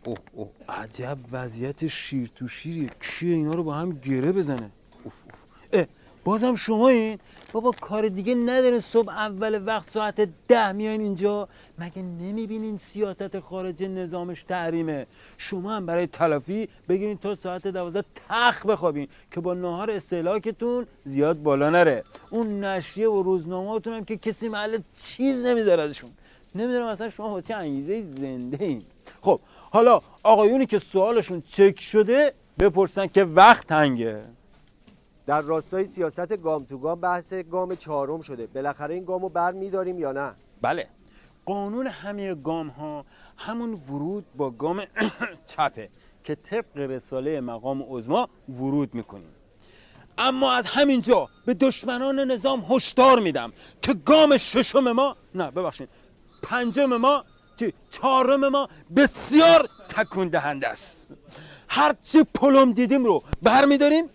اوه اوه عجب وضعیت شیر تو شیریه. کیه اینا رو با هم گره بزنه؟ اوه اوه. بازم شما این؟ بابا کار دیگه ندارین صبح اول وقت ساعت 10 میاین اینجا؟ مگه نمیبینین سیاست خارجه نظامش تحریمه؟ شما هم برای تلافی بگیرین تا ساعت 12 تخت بخوابین که با ناهار استهلاکتون زیاد بالا نره. اون نشریه و روزنامه‌تون هم که کسی محل چیز نمیذاره ازشون. نمیدونم اصلا شما با چه انگیزه زنده این. خب حالا آقایونی که سوالشون چک شده بپرسن که وقت تنگه. در راستای سیاست گام تو گام بحث گام 4 شده. بالاخره این گامو بر می‌داریم یا نه؟ بله. قانون همه گام ها همون ورود با گام چپه که طبق رساله مقام عظما ورود میکنیم. اما از همینجا به دشمنان نظام هشدار میدم که گام ششم ما، نه ببخشید، پنجم ما، چهارم ما بسیار تکون دهنده است. هرچی پلم دیدیم رو برمیداریم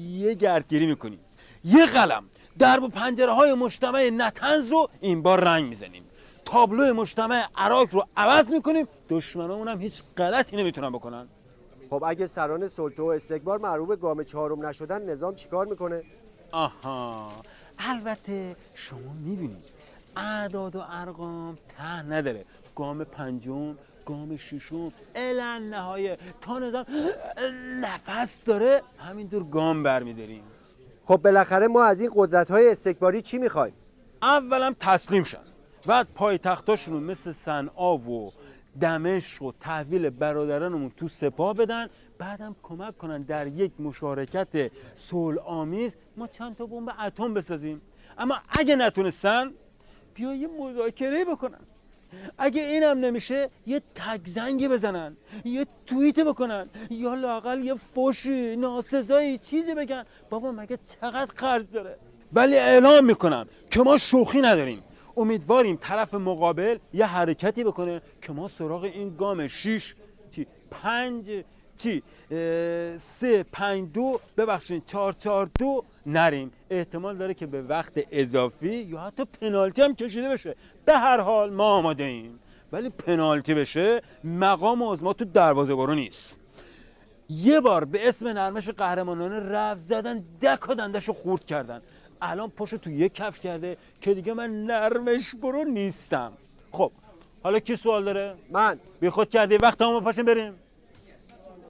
یه گردگیری میکنیم، یه قلم درب و پنجره های مجتمع نطنز رو این بار رنگ میزنیم، تابلو مجتمع عراق رو عوض میکنیم. دشمنامون هم هیچ غلطی نمیتونن بکنن. خب اگه سران سلطه و استکبار معروف به گام 4 نشدن نظام چیکار میکنه؟ آها، البته شما میدونید اعداد و ارقام ته نداره. گام پنجم، گام ششم، الان نهایه تا نظام نفس داره همینطور گام برمیداریم. خب بالاخره ما از این قدرت‌های استکباری چی میخوایم؟ اولم تسلیم شن، بعد پایتختاشون رو مثل صنعا و دمشق و تحویل برادرانمون تو سپاه بدن، بعدم کمک کنن در یک مشارکت صلح آمیز ما چند تا بمب اتم بسازیم. اما اگه نتونستن بیا یه مذاکره بکنن. اگه اینم نمیشه یه تک زنگی بزنن، یه توییت بکنن، یا لااقل یه فوشی ناسزایی چیزی بگن. بابا مگه چقدر قرض داره؟ ولی اعلام میکنم که ما شوخی نداریم. امیدواریم طرف مقابل یه حرکتی بکنه که ما سراغ این گام 6 3 5 2 ببخشید 4 4 2 نریم. احتمال داره که به وقت اضافی یا حتی پنالتی هم کشیده بشه. به هر حال ما آماده ایم، ولی پنالتی بشه مقام عظما تو دروازه برو نیست. یه بار به اسم نرمش قهرمانانه رفت زدن، دک و دندشو خورد کردن. الان پاشو تو یک کفش کرده که دیگه من نرمش برو نیستم. خب حالا کی سوال داره؟ من. بی خود کردی وقت همون پاشیم بریم.